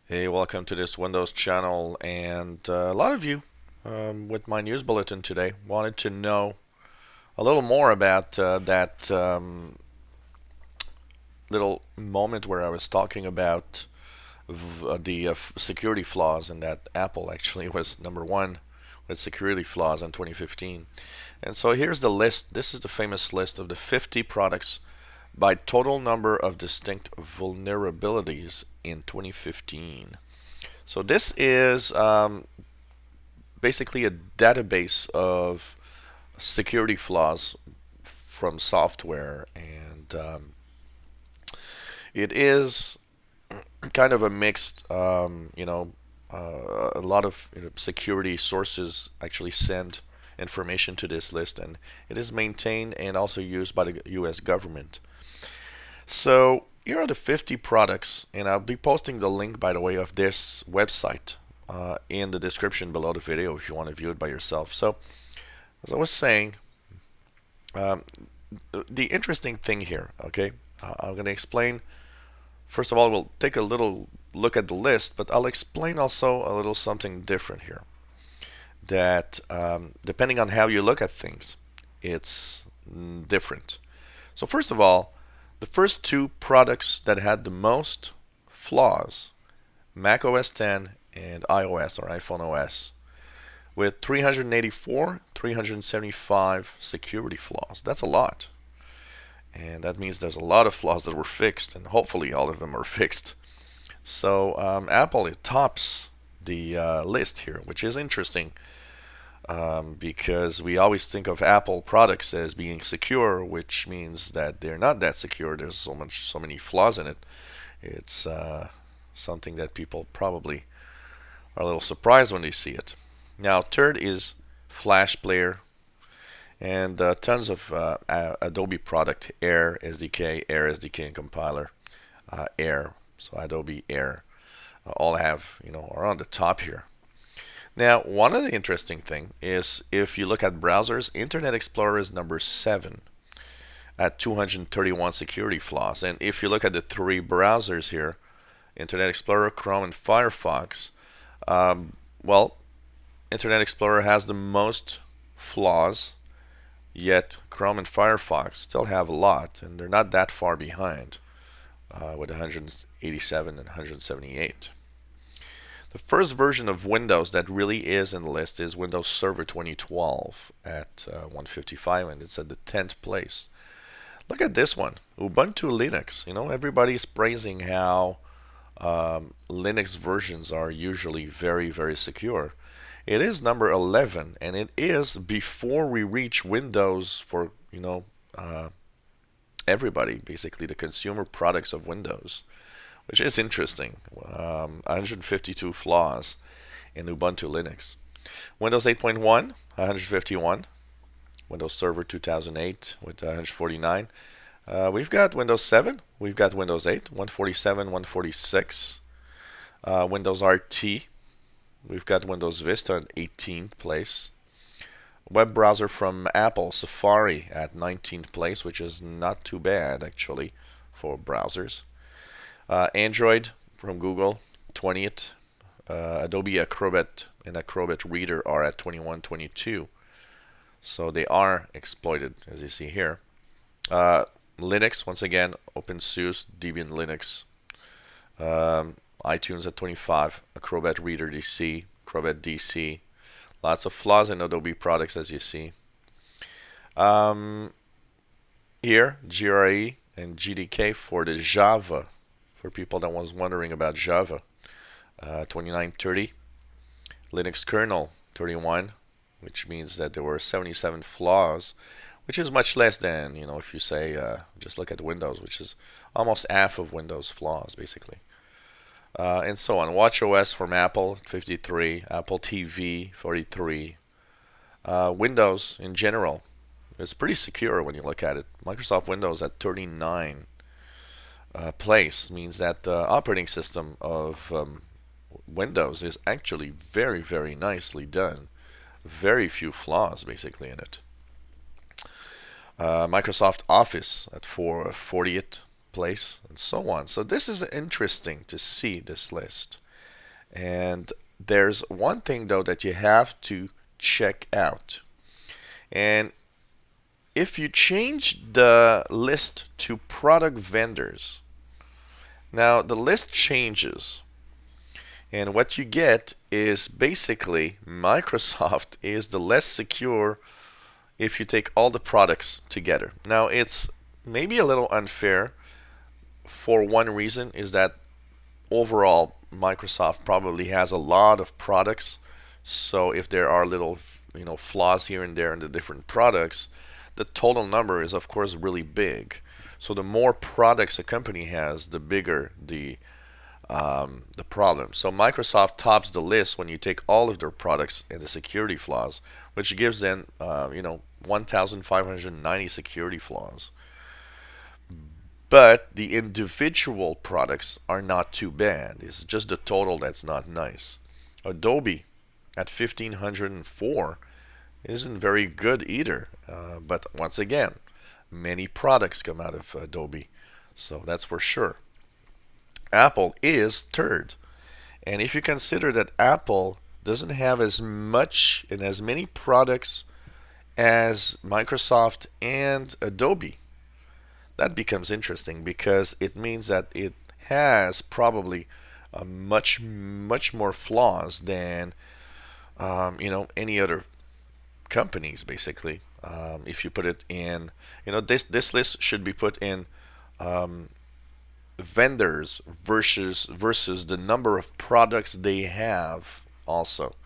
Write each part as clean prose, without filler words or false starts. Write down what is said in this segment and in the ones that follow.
Hey, welcome to this Windows channel. And a lot of you, with my news bulletin today, wanted to know a little more about that little moment where I was talking about the security flaws, and that Apple actually was number one with security flaws in 2015. And so here's the list. This is the famous list of the 50 products by total number of distinct vulnerabilities in 2015. So this is basically a database of security flaws from software, and it is kind of a mixed, a lot of security sources actually send information to this list, and it is maintained and also used by the U.S. government. So here are the 50 products, and I'll be posting the link, by the way, of this website in the description below the video if you want to view it by yourself. So, as I was saying, um, the interesting thing here, okay, I'm going to explain. First of all, we'll take a little look at the list, but I'll explain also a little something different here. That depending on how you look at things, it's different. So, first of all, the first two products that had the most flaws, Mac OS X and iOS or iPhone OS, with 384, 375 security flaws. That's a lot. And that means there's a lot of flaws that were fixed, and hopefully all of them are fixed. So Apple, it tops the list here, which is interesting because we always think of Apple products as being secure, which means that they're not that secure. There's so many flaws in it. It's something that people probably are a little surprised when they see it. Now, third is Flash Player, and tons of Adobe product, Air SDK and compiler, Air. So Adobe Air, all have are on the top here. Now, one of the interesting thing is if you look at browsers, Internet Explorer is number 7 at 231 security flaws. And if you look at the three browsers here, Internet Explorer, Chrome, and Firefox, well, Internet Explorer has the most flaws, yet Chrome and Firefox still have a lot, and they're not that far behind with 187 and 178. The first version of Windows that really is in the list is Windows Server 2012 at 155, and it's at the 10th place. Look at this one, Ubuntu Linux. Everybody's praising how Linux versions are usually very, very secure. It is number 11, and it is before we reach Windows for, everybody, basically the consumer products of Windows, which is interesting. 152 flaws in Ubuntu Linux. Windows 8.1, 151. Windows Server 2008 with 149. We've got Windows 7. We've got Windows 8, 147, 146. Windows RT. We've got Windows Vista at 18th place. Web browser from Apple, Safari at 19th place, which is not too bad actually for browsers. Android from Google, 20th. Adobe Acrobat and Acrobat Reader are at 21, 22. So they are exploited, as you see here. Linux, once again, OpenSUSE, Debian Linux. iTunes at 25. Acrobat Reader DC, Acrobat DC. Lots of flaws in Adobe products, as you see. Here, GRE and GDK for the Java, for people that was wondering about Java. 2930. Linux kernel, 31, which means that there were 77 flaws, which is much less than, if you say, just look at Windows, which is almost half of Windows flaws, basically. And so on. WatchOS from Apple, 53. Apple TV, 43. Windows in general is pretty secure when you look at it. Microsoft Windows at 39 place means that the operating system of Windows is actually very, very nicely done. Very few flaws, basically, in it. Microsoft Office at 40th place, and so on. So this is interesting to see this list. And there's one thing though that you have to check out. And if you change the list to product vendors, now the list changes. And what you get is basically Microsoft is the less secure if you take all the products together. Now it's maybe a little unfair for one reason is that overall Microsoft probably has a lot of products. So if there are little, flaws here and there in the different products, the total number is of course really big. So the more products a company has, the bigger the problem. So Microsoft tops the list when you take all of their products and the security flaws, which gives them 1,590 security flaws. But the individual products are not too bad. It's just the total that's not nice. Adobe at 1,504 isn't very good either. But once again, many products come out of Adobe. So that's for sure. Apple is third. And if you consider that Apple doesn't have as much and as many products as Microsoft and Adobe, that becomes interesting because it means that it has probably much more flaws than any other companies basically. If you put it in, this list should be put in um, vendors versus the number of products they have also.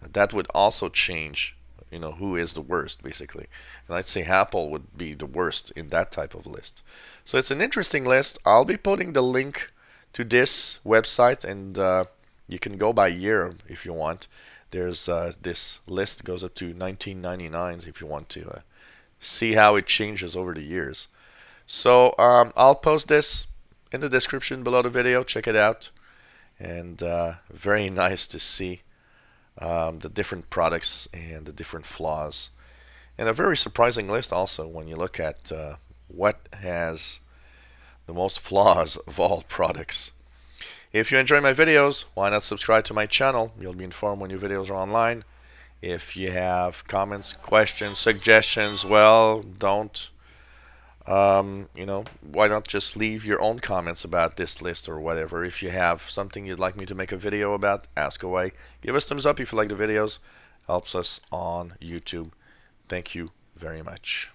That would also change, who is the worst basically. And I'd say Apple would be the worst in that type of list. So it's an interesting list. I'll be putting the link to this website, and you can go by year if you want. There's this list goes up to 1999 if you want to see how it changes over the years. So I'll post this in the description below the video. Check it out. And very nice to see the different products and the different flaws. And a very surprising list also when you look at what has the most flaws of all products. If you enjoy my videos, why not subscribe to my channel? You'll be informed when new videos are online. If you have comments, questions, suggestions, well, don't why not just leave your own comments about this list or whatever. If you have something you'd like me to make a video about, ask away. Give us thumbs up if you like the videos. Helps us on YouTube. Thank you very much.